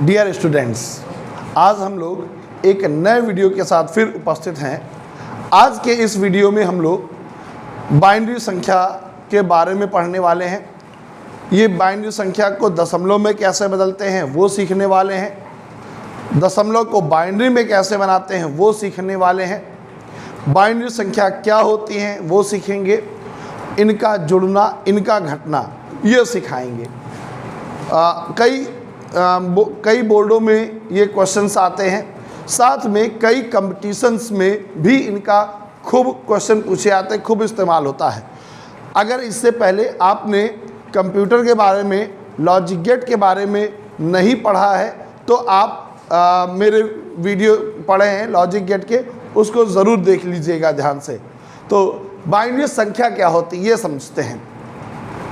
Dear students, आज हम लोग एक नए वीडियो के साथ फिर उपस्थित हैं। आज के इस वीडियो में हम लोग बाइनरी संख्या के बारे में पढ़ने वाले हैं। ये बाइनरी संख्या को दशमलव में कैसे बदलते हैं वो सीखने वाले हैं। दशमलव को बाइनरी में कैसे बनाते हैं वो सीखने वाले हैं। बाइनरी संख्या क्या होती हैं वो सीखेंगे। इनका जुड़ना, इनका घटना ये सिखाएंगे। कई बोर्डों में ये क्वेश्चंस आते हैं। साथ में कई कंपटीशंस में भी इनका खूब क्वेश्चन पूछे आते हैं, खूब इस्तेमाल होता है। अगर इससे पहले आपने कंप्यूटर के बारे में, लॉजिक गेट के बारे में नहीं पढ़ा है तो आप मेरे वीडियो पढ़े हैं लॉजिक गेट के, उसको ज़रूर देख लीजिएगा ध्यान से। तो बाइनरी संख्या क्या होती है ये समझते हैं।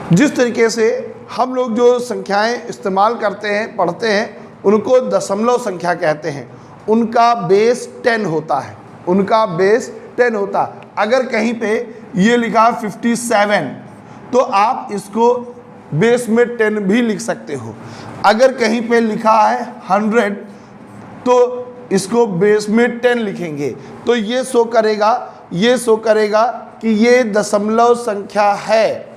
जिस तरीके से हम लोग जो संख्याएं इस्तेमाल करते हैं, पढ़ते हैं, उनको दशमलव संख्या कहते हैं। उनका बेस 10 होता है, उनका बेस 10 होता है। अगर कहीं पे ये लिखा 57 तो आप इसको बेस में 10 भी लिख सकते हो। अगर कहीं पे लिखा है 100 तो इसको बेस में 10 लिखेंगे। तो ये शो करेगा कि ये दशमलव संख्या है।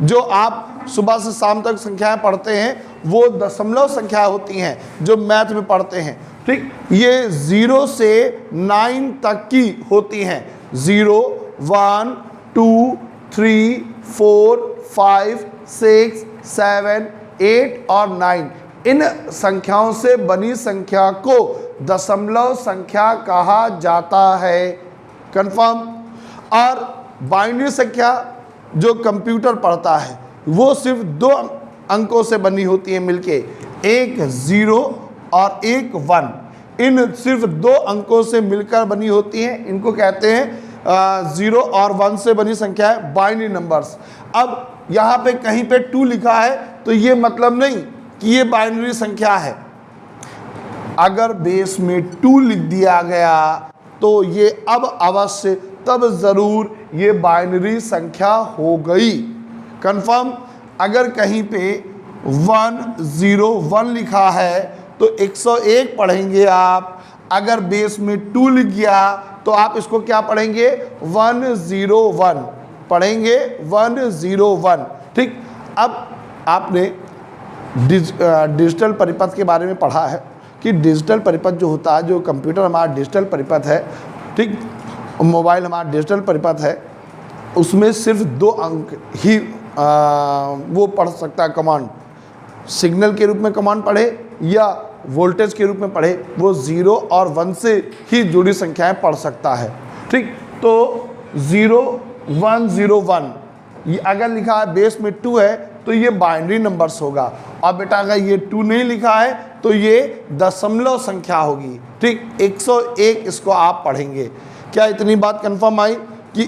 जो आप सुबह से शाम तक संख्याएं पढ़ते हैं वो दशमलव संख्या होती हैं जो मैथ में पढ़ते हैं। ठीक, ये 0 से 9 तक की होती हैं। 0, 1, 2, 3, 4, 5, 6, 7, 8 और 9 इन संख्याओं से बनी संख्या को दशमलव संख्या कहा जाता है। कंफर्म। और बाइनरी संख्या जो कंप्यूटर पढ़ता है वो सिर्फ 2 अंकों से बनी होती है मिलके, एक 0 और एक 1। इन सिर्फ 2 अंकों से मिलकर बनी होती हैं। इनको कहते हैं 0 और 1 से बनी संख्या है बाइनरी नंबर्स। अब यहाँ पे कहीं पे 2 लिखा है तो ये मतलब नहीं कि ये बाइनरी संख्या है। अगर बेस में 2 लिख दिया गया तो ये अब अवश्य तब ज़रूर ये बाइनरी संख्या हो गई। कंफर्म। अगर कहीं पे 101 लिखा है तो 101 पढ़ेंगे आप। अगर बेस में 2 लिख गया तो आप इसको क्या पढ़ेंगे? 101 पढ़ेंगे, 101। ठीक। अब आपने डिजिटल परिपथ के बारे में पढ़ा है कि डिजिटल परिपथ जो होता है, जो कंप्यूटर हमारा डिजिटल परिपथ है, ठीक, मोबाइल हमारा डिजिटल परिपथ है, उसमें सिर्फ 2 अंक ही वो पढ़ सकता है कमांड। सिग्नल के रूप में कमांड पढ़े या वोल्टेज के रूप में पढ़े, वो 0 और 1 से ही जुड़ी संख्याएं पढ़ सकता है। ठीक। तो 0101 ये अगर लिखा है बेस में 2 है तो ये बाइनरी नंबर्स होगा। और बेटा अगर ये 2 नहीं लिखा है तो ये दशमलव संख्या होगी। ठीक। 101 इसको आप पढ़ेंगे। क्या इतनी बात कंफर्म आई कि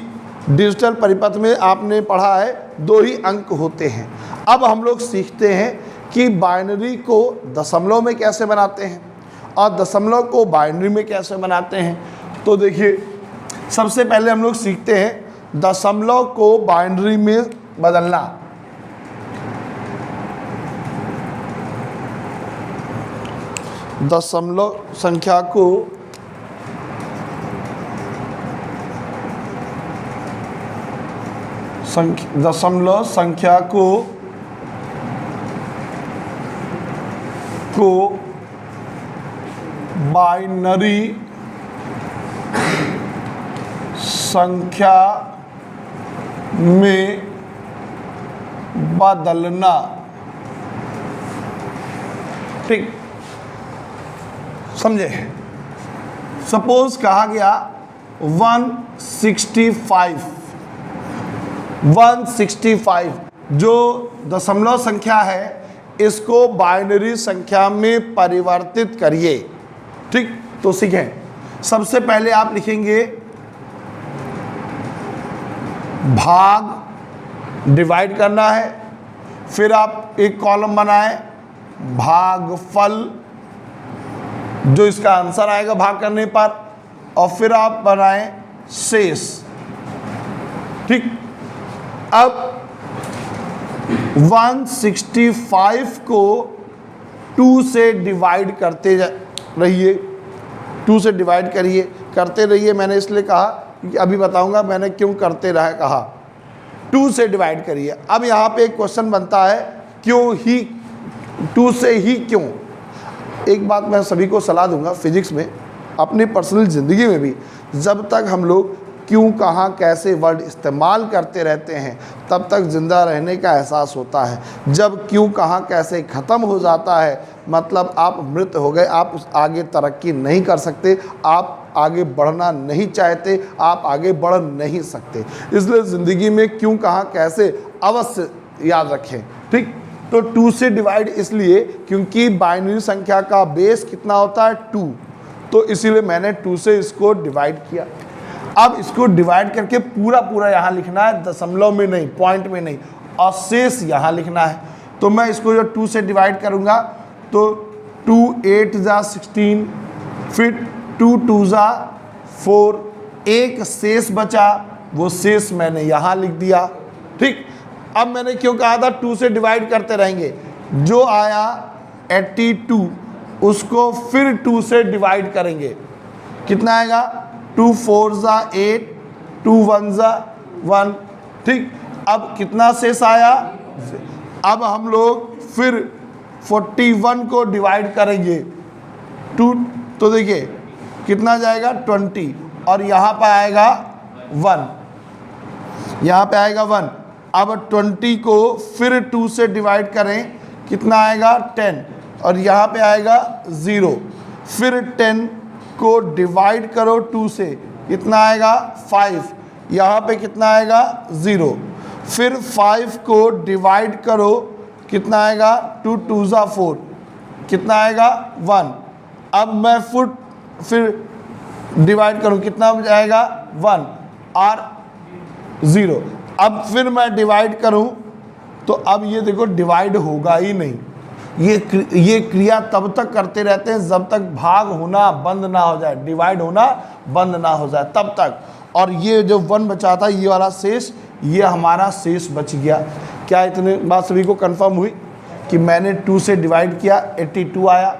डिजिटल परिपथ में आपने पढ़ा है 2 ही अंक होते हैं। अब हम लोग सीखते हैं कि बाइनरी को दशमलव में कैसे बनाते हैं और दशमलव को बाइनरी में कैसे बनाते हैं। तो देखिए, सबसे पहले हम लोग सीखते हैं दशमलव को बाइनरी में बदलना। दशमलव संख्या को दशमलव संख्या को बाइनरी संख्या में बदलना। ठीक, समझे? सपोज कहा गया 165 जो दशमलव संख्या है इसको बाइनरी संख्या में परिवर्तित करिए। ठीक, तो सीखें। सबसे पहले आप लिखेंगे भाग, डिवाइड करना है। फिर आप एक कॉलम बनाएं भागफल, जो इसका आंसर आएगा भाग करने पर, और फिर आप बनाएं शेष। ठीक। अब 165 को 2 से डिवाइड करते रहिए, 2 से डिवाइड करते रहिए। मैंने इसलिए कहा कि अभी बताऊंगा मैंने क्यों करते रहा कहा। 2 से डिवाइड करिए। अब यहाँ पे एक क्वेश्चन बनता है, क्यों ही 2 से ही क्यों। एक बात मैं सभी को सलाह दूंगा, फिजिक्स में, अपनी पर्सनल ज़िंदगी में भी, जब तक हम लोग क्यों, कहाँ, कैसे वर्ड इस्तेमाल करते रहते हैं तब तक ज़िंदा रहने का एहसास होता है। जब क्यों, कहाँ, कैसे ख़त्म हो जाता है मतलब आप मृत हो गए, आप आगे तरक्की नहीं कर सकते, आप आगे बढ़ना नहीं चाहते, आप आगे बढ़ नहीं सकते। इसलिए ज़िंदगी में क्यों, कहाँ, कैसे अवश्य याद रखें। ठीक, तो 2 से डिवाइड इसलिए क्योंकि बाइनरी संख्या का बेस कितना होता है 2, तो इसीलिए मैंने 2 से इसको डिवाइड किया। अब इसको डिवाइड करके पूरा यहाँ लिखना है, दशमलव में नहीं, पॉइंट में नहीं, और शेष यहाँ लिखना है। तो मैं इसको जो 2 से डिवाइड करूँगा तो 2 8 जा 16, फिर 2 2 जा 4, एक शेष बचा, वो शेष मैंने यहाँ लिख दिया। ठीक, अब मैंने क्यों कहा था 2 से डिवाइड करते रहेंगे, जो आया 82 उसको फिर 2 से डिवाइड करेंगे, कितना आएगा 2 4 जा 8, 2 1 जा 1। ठीक, अब कितना शेष आया, अब हम लोग फिर 41 को डिवाइड करेंगे 2, तो देखिए कितना जाएगा 20, और यहाँ पे आएगा 1, यहाँ पे आएगा 1। अब 20 को फिर 2 से डिवाइड करें, कितना आएगा 10, और यहाँ पे आएगा 0। फिर 10 को डिवाइड करो 2 से, कितना आएगा 5, यहाँ पे कितना आएगा 0। फिर 5 को डिवाइड करो, कितना आएगा 2 2 जा 4, कितना आएगा 1। अब मैं फिर डिवाइड करूँ, कितना जाएगा 1 और 0। अब फिर मैं डिवाइड करूँ तो अब ये देखो डिवाइड होगा ही नहीं। ये क्रिया तब तक करते रहते हैं जब तक भाग होना बंद ना हो जाए, डिवाइड होना बंद ना हो जाए तब तक। और ये जो 1 बचा था, ये वाला शेष, ये हमारा शेष बच गया। क्या इतने बात सभी को कंफर्म हुई कि मैंने 2 से डिवाइड किया, 82 आया,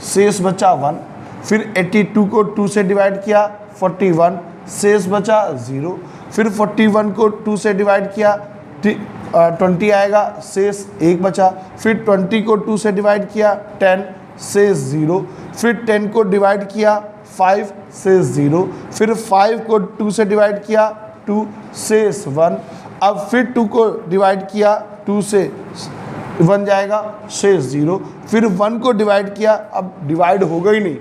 शेष बचा 1। फिर 82 को 2 से डिवाइड किया 41, शेष बचा 0। फिर 41 को 2 से डिवाइड किया 20 आएगा, शेष 1 बचा। फिर 20 को 2 से डिवाइड किया 10, शेष 0। फिर 10 को डिवाइड किया 5, शेष 0। फिर 5 को 2 से डिवाइड किया 2, शेष 1। अब फिर 2 को डिवाइड किया 2 से 1 जाएगा, शेष 0। फिर 1 को डिवाइड किया, अब डिवाइड होगा ही नहीं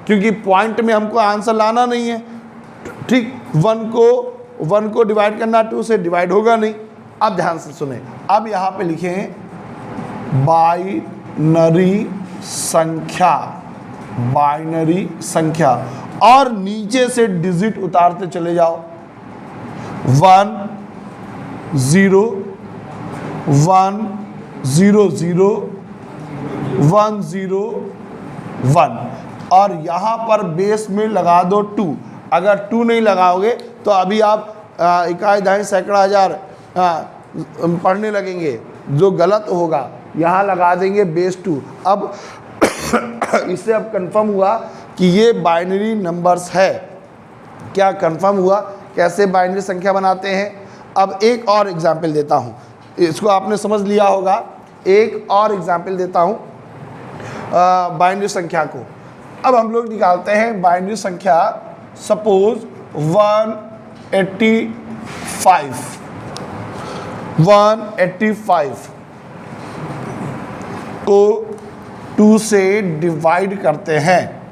क्योंकि पॉइंट में हमको आंसर लाना नहीं है। ठीक, 1 को डिवाइड करना 2 से, डिवाइड होगा नहीं। अब ध्यान से सुने, अब यहाँ पे लिखें बाइनरी संख्या, बाइनरी संख्या, और नीचे से डिजिट उतारते चले जाओ। 1 0 1 0 0 1 0 1, और यहाँ पर बेस में लगा दो 2। अगर 2 नहीं लगाओगे तो अभी आप इकाई दहाई सैकड़ा हज़ार पढ़ने लगेंगे, जो गलत होगा। यहाँ लगा देंगे बेस 2। अब इससे अब कंफर्म हुआ कि ये बाइनरी नंबर्स है। क्या कंफर्म हुआ कैसे बाइनरी संख्या बनाते हैं? अब एक और एग्जाम्पल देता हूँ, इसको आपने समझ लिया होगा। एक और एग्जाम्पल देता हूँ बाइनरी संख्या को। अब हम लोग निकालते हैं बाइनरी संख्या, सपोज 185 को 2 से डिवाइड करते हैं।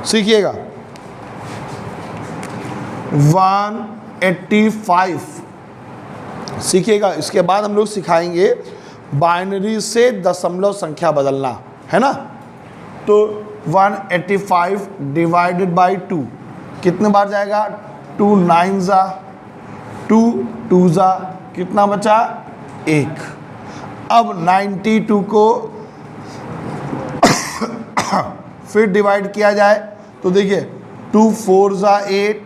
सीखिएगा, 185 सीखिएगा। इसके बाद हम लोग सिखाएंगे बाइनरी से दशमलव संख्या बदलना, है ना। तो 185 डिवाइडेड बाई 2 कितने बार जाएगा? 2 9 जा, 2 2 जा, कितना बचा? 1। अब 92 को फिर डिवाइड किया जाए तो देखिए 2 4 जा 8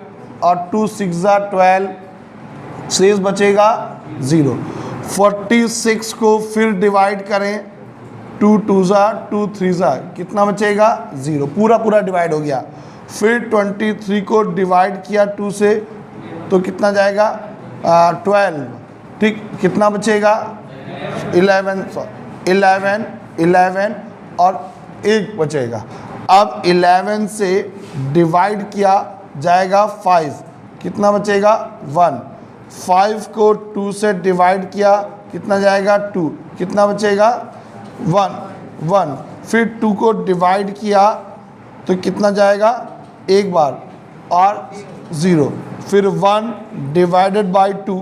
और 2 6 जा 12, शेष बचेगा 0। 46 को फिर डिवाइड करें, 2 2 ज़ा 2 3 ज़ा, कितना बचेगा 0, पूरा पूरा डिवाइड हो गया। फिर 23 को डिवाइड किया 2 से तो कितना जाएगा 12, ठीक, कितना बचेगा 11 और 1 बचेगा। अब 11 से डिवाइड किया जाएगा 5, कितना बचेगा 1। 5 को 2 से डिवाइड किया कितना जाएगा 2, कितना बचेगा 1। फिर 2 को डिवाइड किया तो कितना जाएगा एक बार और 0। फिर 1 डिवाइडेड बाई 2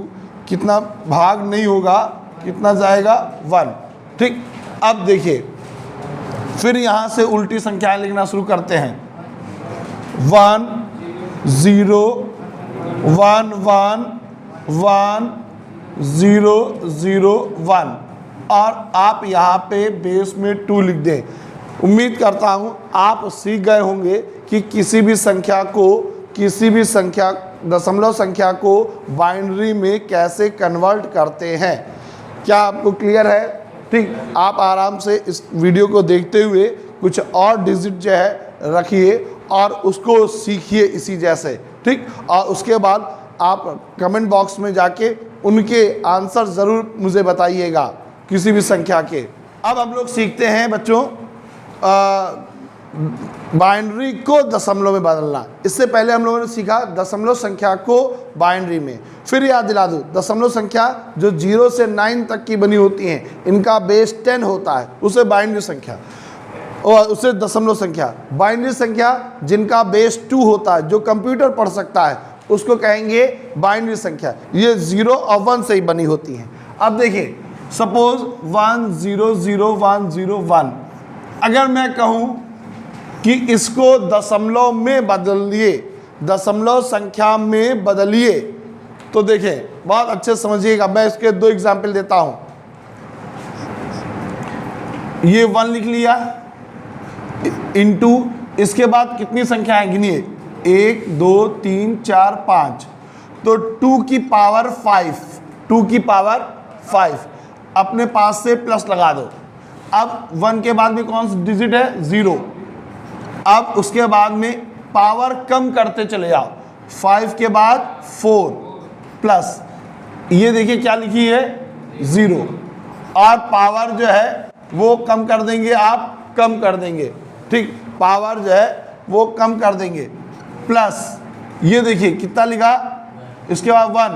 कितना भाग नहीं होगा, कितना जाएगा 1, ठीक। अब देखिए फिर यहाँ से उल्टी संख्याएं लिखना शुरू करते हैं। 1 0 1 1 1 0 0 1 और आप यहाँ पे बेस में 2 लिख दें। उम्मीद करता हूँ आप सीख गए होंगे कि किसी भी संख्या दशमलव संख्या को बाइनरी में कैसे कन्वर्ट करते हैं। क्या आपको क्लियर है? ठीक, आप आराम से इस वीडियो को देखते हुए कुछ और डिजिट जो है रखिए और उसको सीखिए इसी जैसे, ठीक। और उसके बाद आप कमेंट बॉक्स में जाके उनके आंसर ज़रूर मुझे बताइएगा किसी भी संख्या के। अब हम लोग सीखते हैं बच्चों बाइनरी को दशमलव में बदलना। इससे पहले हम लोगों ने सीखा दशमलव संख्या को बाइनरी में। फिर याद दिला दूँ, दशमलव संख्या जो 0 से 9 तक की बनी होती हैं इनका बेस 10 होता है, उसे बाइनरी संख्या और उसे दशमलव संख्या। बाइनरी संख्या जिनका बेस 2 होता है, जो कंप्यूटर पढ़ सकता है, उसको कहेंगे बाइनरी संख्या। ये 0 और 1 से ही बनी होती हैं। अब देखिए सपोज 1 0 0 1 0 1, अगर मैं कहूँ कि इसको दशमलव में बदलिए, दशमलव संख्या में बदलिए, तो देखें बहुत अच्छे समझिएगा। मैं इसके 2 एग्जाम्पल देता हूं। ये 1 लिख लिया इनटू, इसके बाद कितनी संख्याएं गिनिए 1 2 3 4 5, तो 2 की पावर 5, 2 की पावर 5 अपने पास से प्लस लगा दो। अब 1 के बाद भी कौन सा डिजिट है 0। अब उसके बाद में पावर कम करते चले जाओ, 5 के बाद 4 प्लस, ये देखिए क्या लिखी है 0, और पावर जो है वो कम कर देंगे, आप कम कर देंगे, ठीक, पावर जो है वो कम कर देंगे, प्लस ये देखिए कितना लिखा, इसके बाद 1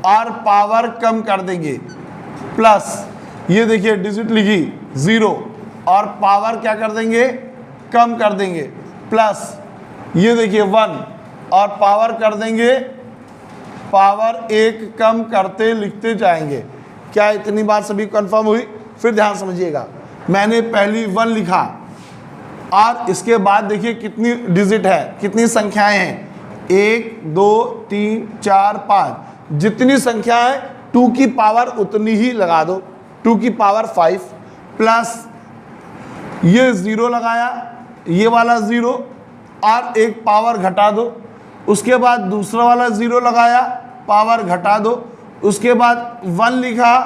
और पावर कम कर देंगे, प्लस ये देखिए डिजिट लिखी 0 और पावर क्या कर देंगे कम कर देंगे, प्लस ये देखिए 1 और पावर कर देंगे, पावर 1 कम करते लिखते जाएंगे। क्या इतनी बात सभी कंफर्म हुई? फिर ध्यान समझिएगा, मैंने पहली 1 लिखा और इसके बाद देखिए कितनी डिजिट है, कितनी संख्याएं हैं 1 2 3 4 5, जितनी संख्या है 2 की पावर उतनी ही लगा दो, 2 की पावर 5 प्लस ये 0 लगाया, ये वाला 0 और एक पावर घटा दो, उसके बाद दूसरा वाला 0 लगाया, पावर घटा दो, उसके बाद 1 लिखा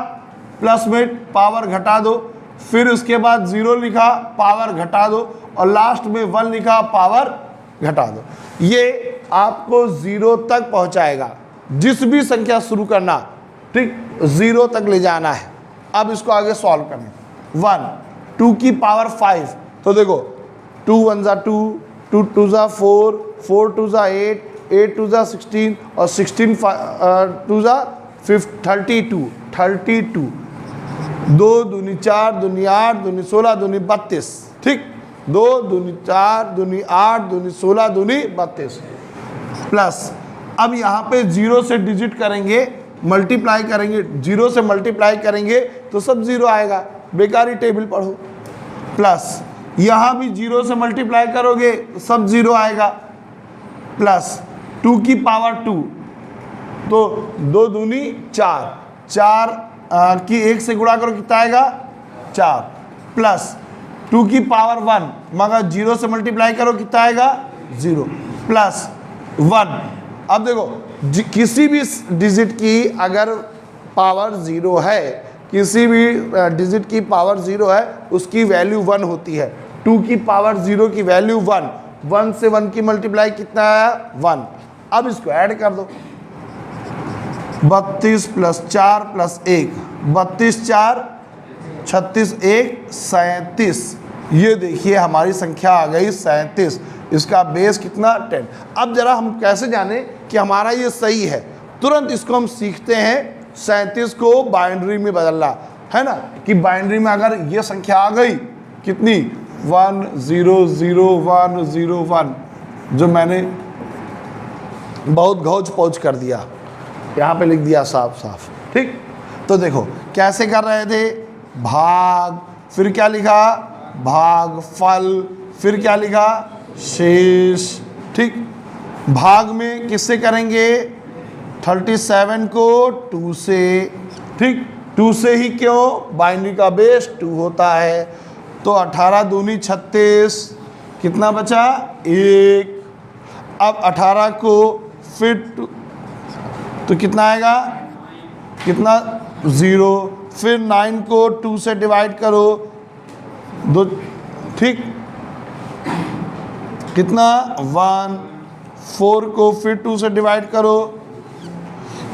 प्लस में पावर घटा दो, फिर उसके बाद 0 लिखा पावर घटा दो और लास्ट में 1 लिखा पावर घटा दो। ये आपको 0 तक पहुंचाएगा। जिस भी संख्या शुरू करना, ठीक, 0 तक ले जाना है। अब इसको आगे सॉल्व करें। 1 2 की पावर 5, तो देखो 2 1 ज़ा 2, 2 2 ज़ा 4, 4 2 ज़ा 8, 8 2 ज़ा 16 और 16 2 ज़ा 32, 32, 2 दूनी 4 दूनी 8 दूनी 16 दूनी 32, ठीक, 2 दूनी 4 दूनी 8 दूनी 16 दूनी 32 प्लस। अब यहाँ पे 0 से डिजिट करेंगे, मल्टीप्लाई करेंगे, 0 से मल्टीप्लाई करेंगे तो सब 0 आएगा, बेकारी टेबल पढ़ो, प्लस यहाँ भी 0 से मल्टीप्लाई करोगे सब 0 आएगा, प्लस 2 की पावर 2, तो 2 दूनी 4, 4 की 1 से गुणा करो कितना आएगा 4, प्लस 2 की पावर 1, मगर 0 से मल्टीप्लाई करो कितना आएगा 0, प्लस 1। अब देखो किसी भी डिजिट की अगर पावर 0 है, किसी भी डिजिट की पावर 0 है उसकी वैल्यू 1 होती है। 2 की पावर 0 की वैल्यू 1, 1 से 1 की मल्टीप्लाई कितना आया 1। अब इसको ऐड कर दो, 32 + 4 + 1, 32 4 36 1 37। ये देखिए हमारी संख्या आ गई 37। इसका बेस कितना 10। अब जरा हम कैसे जाने कि हमारा ये सही है, तुरंत इसको हम सीखते हैं 37 को बाइनरी में बदलना, है ना, कि बाइनरी में अगर ये संख्या आ गई कितनी 1 0 0 1 0 1, जो मैंने बहुत घौच पौच कर दिया, यहाँ पे लिख दिया साफ साफ, ठीक। तो देखो कैसे कर रहे थे, भाग, फिर क्या लिखा भागफल, फिर क्या लिखा शेष, ठीक। भाग में किससे करेंगे 37 को 2 से, ठीक। 2 से ही क्यों, बाइनरी का बेस 2 होता है। तो 18 दूनी 36, कितना बचा 1। अब 18 को फिर तो कितना आएगा, कितना 0। फिर 9 को 2 से डिवाइड करो, 2, ठीक, कितना 1। 4 को फिर 2 से डिवाइड करो,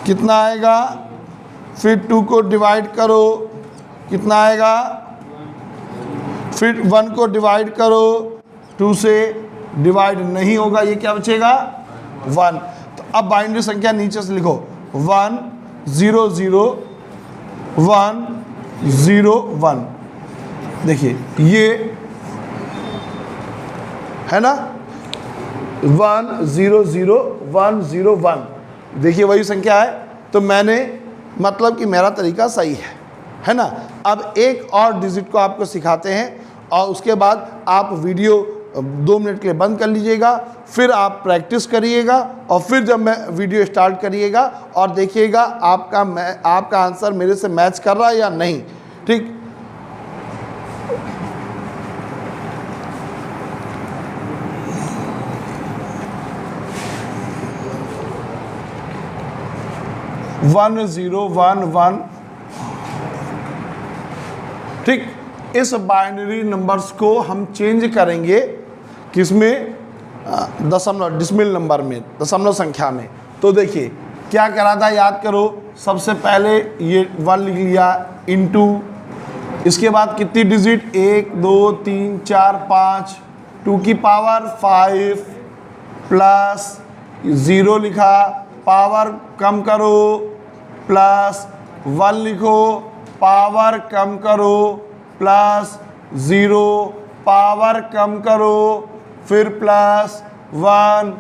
कितना आएगा, फिर 2 को डिवाइड करो, कितना आएगा, फिर 1 को डिवाइड करो, 2 से डिवाइड नहीं होगा, ये क्या बचेगा 1। तो अब बाइनरी संख्या नीचे से लिखो 1 0 0 1 0 1। देखिए ये है ना 1 0 0 1 0 1, देखिए वही संख्या है। तो मैंने मतलब कि मेरा तरीका सही है ना। अब एक और डिजिट को आपको सिखाते हैं और उसके बाद आप वीडियो 2 मिनट के लिए बंद कर लीजिएगा, फिर आप प्रैक्टिस करिएगा और फिर जब मैं वीडियो स्टार्ट करिएगा और देखिएगा आपका आंसर मेरे से मैच कर रहा है या नहीं, ठीक। वन 0 1 1, ठीक। इस बाइनरी नंबर्स को हम चेंज करेंगे किसमें, दशमलव, डिसमिल नंबर में, दशमलव संख्या में। तो देखिए क्या करा था, याद करो। सबसे पहले ये 1 लिख लिया इनटू, इसके बाद कितनी डिजिट 1 2 3 4 5, 2 की पावर 5 प्लस 0 लिखा, पावर कम करो, प्लस 1 लिखो, पावर कम करो, प्लस 0, पावर कम करो, फिर प्लस 1,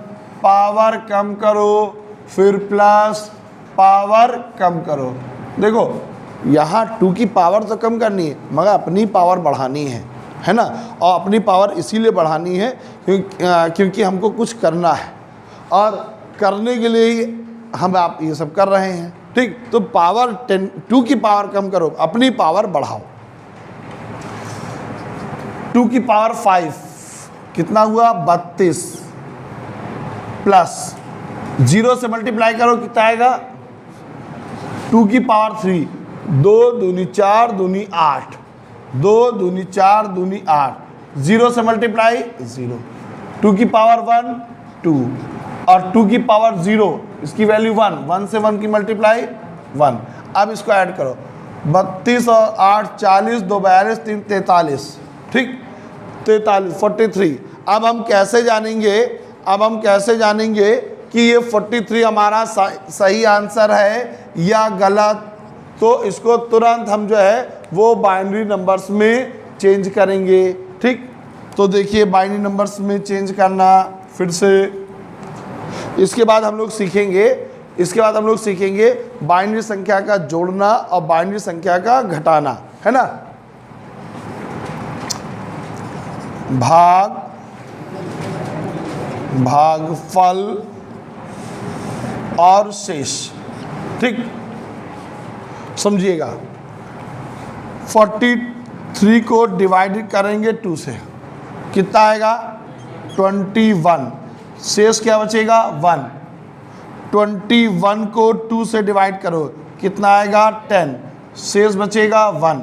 पावर कम करो, फिर प्लस पावर कम करो। देखो यहाँ 2 की पावर तो कम करनी है मगर अपनी पावर बढ़ानी है ना। और अपनी पावर इसीलिए बढ़ानी है क्योंकि हमको कुछ करना है और करने के लिए ही हम आप ये सब कर रहे हैं, ठीक। तो पावर 2 की पावर कम करो, अपनी पावर बढ़ाओ। 2 की पावर 5 कितना हुआ 32, प्लस 0 से मल्टीप्लाई करो कितना आएगा 2 की पावर 3, 2 दूनी 4 दूनी 8, 2 दूनी 4 दूनी 8, 0 से मल्टीप्लाई 0, 2 की पावर 1 2 और 2 की पावर 0, इसकी वैल्यू 1, 1 से 1 की मल्टीप्लाई 1। अब इसको ऐड करो 32 और 8 40, 2 42 3 43, ठीक 43 43। अब हम कैसे जानेंगे कि ये 43 हमारा सही आंसर है या गलत। तो इसको तुरंत हम जो है वो बाइनरी नंबर्स में चेंज करेंगे, ठीक। तो देखिए बाइनरी नंबर्स में चेंज करना फिर से। इसके बाद हम लोग सीखेंगे बाइनरी संख्या का जोड़ना और बाइनरी संख्या का घटाना, है ना। भागफल और शेष, ठीक। समझिएगा 43 को डिवाइड करेंगे 2 से, कितना आएगा 21, शेष क्या बचेगा 1। 21 को 2 से डिवाइड करो कितना आएगा 10, शेष बचेगा 1।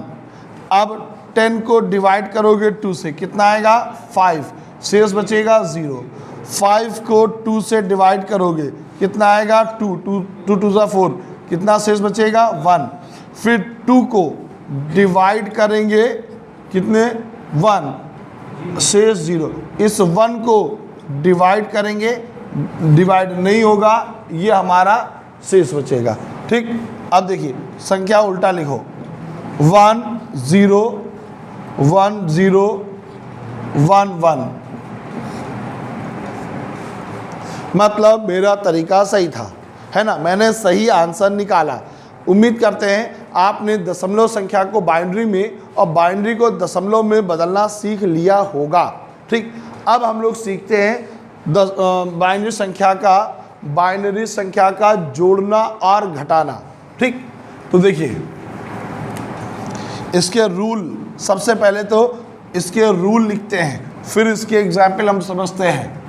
अब 10 को डिवाइड करोगे 2 से, कितना आएगा 5, शेष बचेगा 0। 5 को 2 से डिवाइड करोगे, कितना आएगा 2, 2 2 4, कितना शेष बचेगा 1। फिर 2 को डिवाइड करेंगे कितने 1, शेष 0। इस 1 को डिवाइड करेंगे, डिवाइड नहीं होगा, ये हमारा शेष बचेगा। ठीक, अब देखिए संख्या उल्टा लिखो, 1 0 1 0 1 1, मतलब मेरा तरीका सही था, है ना, मैंने सही आंसर निकाला। उम्मीद करते हैं आपने दशमलव संख्या को बाइनरी में और बाइनरी को दशमलव में बदलना सीख लिया होगा। ठीक, अब हम लोग सीखते हैं बाइनरी संख्या का जोड़ना और घटाना। ठीक, तो देखिए इसके रूल, सबसे पहले तो इसके रूल लिखते हैं, फिर इसके एग्जाम्पल हम समझते हैं।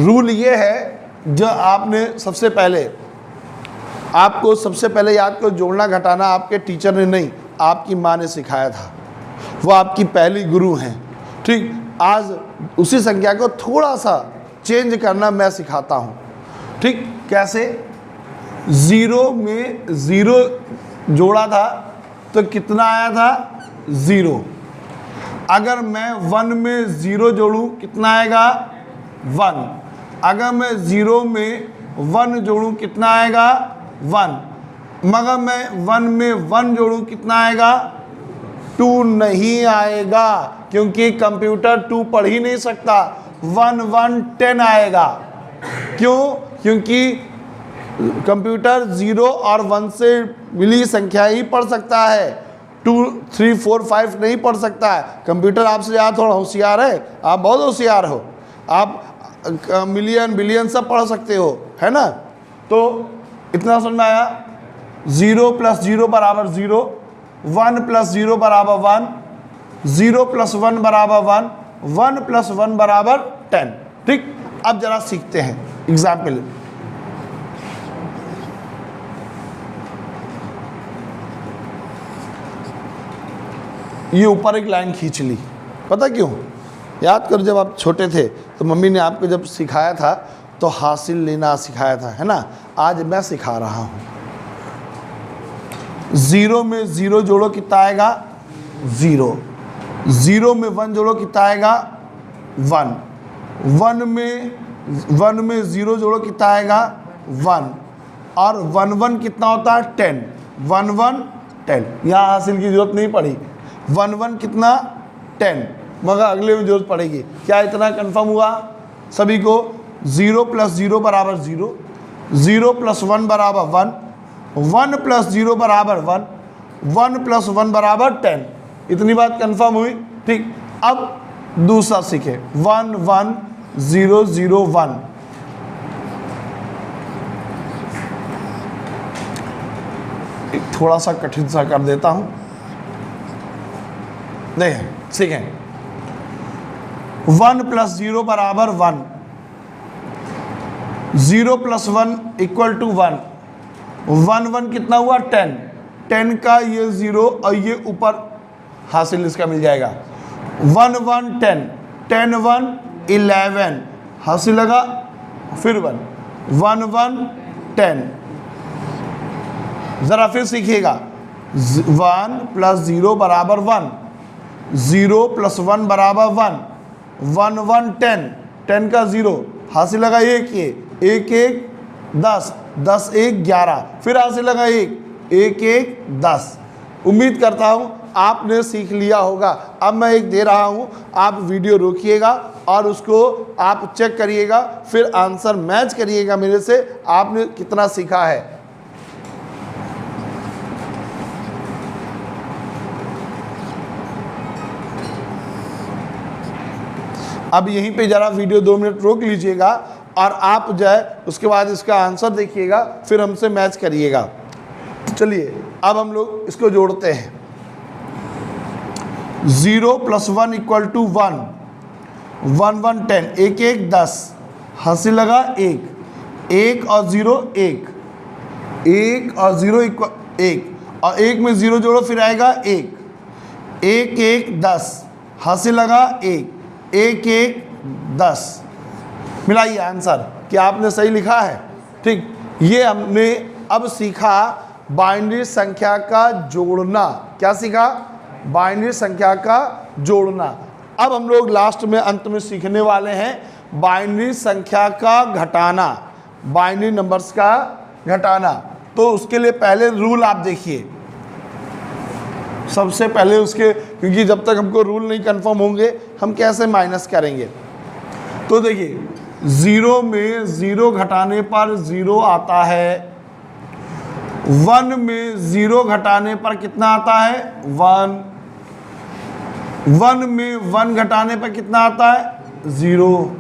रूल ये है, जो आपने सबसे पहले याद करो, जोड़ना घटाना आपके टीचर ने नहीं, आपकी माँ ने सिखाया था, वो आपकी पहली गुरु हैं। ठीक, आज उसी संख्या को थोड़ा सा चेंज करना मैं सिखाता हूँ। ठीक, कैसे? 0 में 0 जोड़ा था तो कितना आया था 0। अगर मैं 1 में 0 जोड़ूं कितना आएगा 1। अगर मैं 0 में 1 जोड़ूं कितना आएगा 1। मगर मैं 1 में 1 जोड़ूं कितना आएगा 2 नहीं आएगा, क्योंकि कंप्यूटर 2 पढ़ ही नहीं सकता। 1 1 10 आएगा। क्यों? क्योंकि कंप्यूटर 0 और 1 से मिली संख्या ही पढ़ सकता है, 2 3 4 5 नहीं पढ़ सकता है। कंप्यूटर आपसे ज़्यादा थोड़ा होशियार है, आप बहुत होशियार हो, आप मिलियन बिलियन सब पढ़ सकते हो, है ना। तो इतना समझ में आया। 0 + 0 बराबर 0, 1 + 0 बराबर 1, 0 + 1 बराबर 1, 1 + 1 बराबर 10। ठीक, अब जरा सीखते हैं एग्जाम्पल। ये ऊपर एक लाइन खींच ली, पता क्यों? याद करो, जब आप छोटे थे तो मम्मी ने आपको जब सिखाया था तो हासिल लेना सिखाया था, है ना। आज मैं सिखा रहा हूँ। 0 में 0 जोड़ो कितना आएगा 0। 0 में 1 जोड़ो कितना आएगा 1। 1 में 0 जोड़ो कितना आएगा 1। और 1 1 कितना होता है 10। 1 1 10, यहाँ हासिल की जरूरत नहीं पड़ी। 1 1 कितना 10, मगर अगले में जरूरत पड़ेगी। क्या इतना कंफर्म हुआ सभी को? 0 + 0 बराबर 0, 0 + 1 बराबर 1, 1 + 0 बराबर 1, 1 + 1 बराबर 10। इतनी बात कंफर्म हुई। ठीक, अब दूसरा सीखे। 1 1 0 0 1। थोड़ा सा कठिन सा कर देता हूं, नहीं सीखें। 1 + 0 बराबर 1, 0 + 1 = 1, 1 1 कितना हुआ 10। 10 का ये 0 और ये ऊपर हासिल इसका मिल जाएगा। 1 1 10, 10 1 11 हासिल लगा, फिर 1 1 1 10। जरा फिर सीखिएगा। 1 + 0 बराबर 1, 0 + 1 बराबर 1, 1 1 10, 10 का 0 हासिल लगा 1 1 1 10, 10 1 11, फिर हासिल लगा 1 1 1 10। उम्मीद करता हूँ आपने सीख लिया होगा। अब मैं एक दे रहा हूँ, आप वीडियो रोकिएगा और उसको आप चेक करिएगा, फिर आंसर मैच करिएगा मेरे से, आपने कितना सीखा है। अब यहीं पे ज़रा वीडियो 2 मिनट रोक लीजिएगा और आप जो है उसके बाद इसका आंसर देखिएगा, फिर हमसे मैच करिएगा। चलिए अब हम लोग इसको जोड़ते हैं। 0 + 1 = 1, 1 1 10, 1 1 10 हासिल लगा 1 1 और 0 1, 1 और 0 इक्वल 1, और 1 में 0 जोड़ो फिर आएगा 1, 1 1 10, हासिल लगा 1, 1 1 10। मिलाइए आंसर, क्या आपने सही लिखा है? ठीक, ये हमने अब सीखा बाइनरी संख्या का जोड़ना। क्या सीखा? बाइनरी संख्या का जोड़ना। अब हम लोग लास्ट में अंत में सीखने वाले हैं बाइनरी संख्या का घटाना, बाइनरी नंबर्स का घटाना। तो उसके लिए पहले रूल आप देखिए, सबसे पहले उसके, क्योंकि जब तक हमको रूल नहीं कंफर्म होंगे हम कैसे माइनस करेंगे। तो देखिए 0 में 0 घटाने पर 0 आता है, 1 में 0 घटाने पर कितना आता है? 1, 1 में 1 घटाने पर कितना आता है? 0,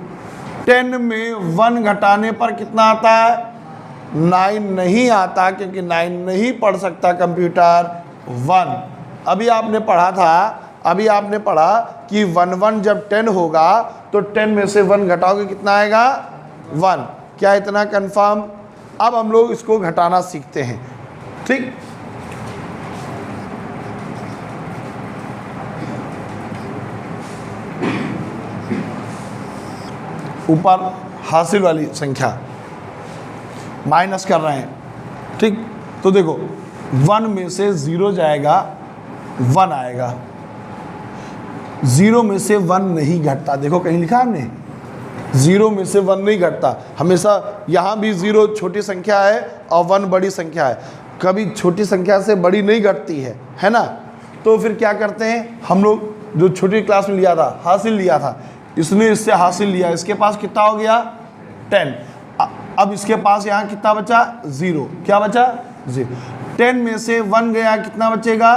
10 में 1 घटाने पर कितना आता है? 9 नहीं आता, क्योंकि 9 नहीं पढ़ सकता कंप्यूटर 1। अभी आपने पढ़ा कि 1 1 जब 10 होगा तो 10 में से 1 घटाओगे कितना आएगा? 1। क्या इतना कंफर्म? अब हम लोग इसको घटाना सीखते हैं। ठीक, ऊपर हासिल वाली संख्या माइनस कर रहे हैं। ठीक, तो देखो 1 में से 0 जाएगा, 1 आएगा, 0 में से 1 नहीं घटता। देखो कहीं लिखा हमने 0 में से 1 नहीं घटता। हमेशा यहाँ भी 0 छोटी संख्या है और 1 बड़ी संख्या है, कभी छोटी संख्या से बड़ी नहीं घटती है ना। तो फिर क्या करते हैं हम लोग, जो छोटी क्लास में लिया था, हासिल लिया था, इसने इससे हासिल लिया, इसके पास कितना हो गया? 10। अब इसके पास यहाँ कितना बचा? 0। क्या बचा? 0। 10 में से 1 गया, कितना बचेगा?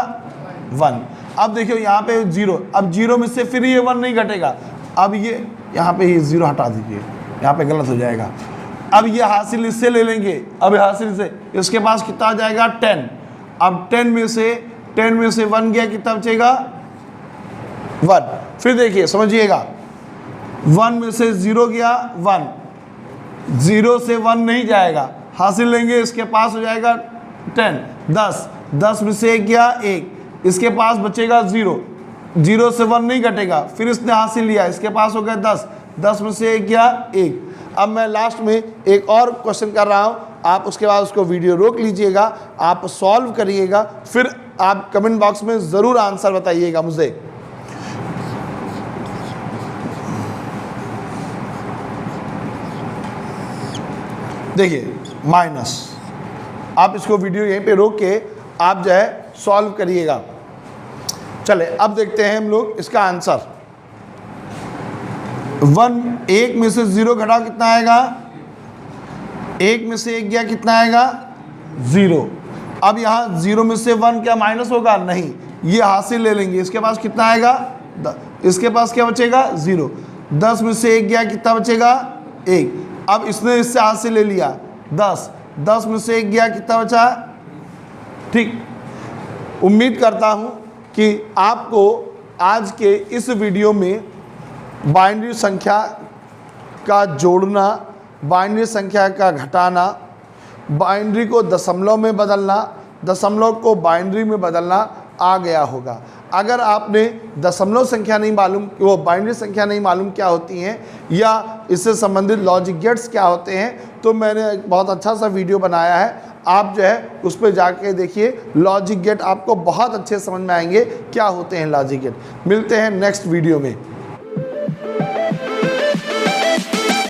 1। अब देखियो यहाँ पे 0, अब 0 में से फिर ये 1 नहीं घटेगा। अब ये यहाँ पे ये 0 हटा दीजिए, यहाँ पे गलत हो जाएगा। अब ये हासिल इससे ले लेंगे, अब हासिल से इसके पास कितना आ जाएगा? 10। अब 10 में से 1 गया, कितना बचेगा? 1। फिर देखिए समझिएगा, 1 में से 0 गया, 1, 0 से 1 नहीं जाएगा, हासिल लेंगे, इसके पास हो जाएगा 10, 10, 10 में से 1 गया, 1, इसके पास बचेगा 0, 0 से 1 नहीं घटेगा, फिर इसने हासिल लिया, इसके पास हो गया 10, 10 में से 1 गया, 1। अब मैं लास्ट में एक और क्वेश्चन कर रहा हूँ, आप उसके बाद उसको वीडियो रोक लीजिएगा, आप सॉल्व करिएगा, फिर आप कमेंट बॉक्स में ज़रूर आंसर बताइएगा मुझे। देखिए माइनस, आप इसको वीडियो यहीं पे रोक के आप जो है सॉल्व करिएगा। चले अब देखते हैं हम लोग इसका आंसर। 1 में से 0 घटाओ, कितना आएगा? 1 में से 1 गया, कितना आएगा? 0। अब यहाँ 0 में से 1 क्या माइनस होगा? नहीं, ये हासिल ले लेंगे, इसके पास कितना आएगा? 10, इसके पास क्या बचेगा? 0। 10 में से 1 गया, कितना बचेगा? 1। अब इसने इससे हासिल ले लिया 10, 10 में से 1 गया, कितना बचा? ठीक, उम्मीद करता हूँ कि आपको आज के इस वीडियो में बाइनरी संख्या का जोड़ना, बाइनरी संख्या का घटाना, बाइनरी को दशमलव में बदलना, दशमलव को बाइनरी में बदलना आ गया होगा। अगर आपने दशमलव संख्या नहीं मालूम, वो बाइनरी संख्या नहीं मालूम क्या होती हैं या इससे संबंधित लॉजिक गेट्स क्या होते हैं, तो मैंने एक बहुत अच्छा सा वीडियो बनाया है, आप जो है उस पर जाके देखिए। लॉजिक गेट आपको बहुत अच्छे समझ में आएंगे क्या होते हैं लॉजिक गेट। मिलते हैं नेक्स्ट वीडियो में।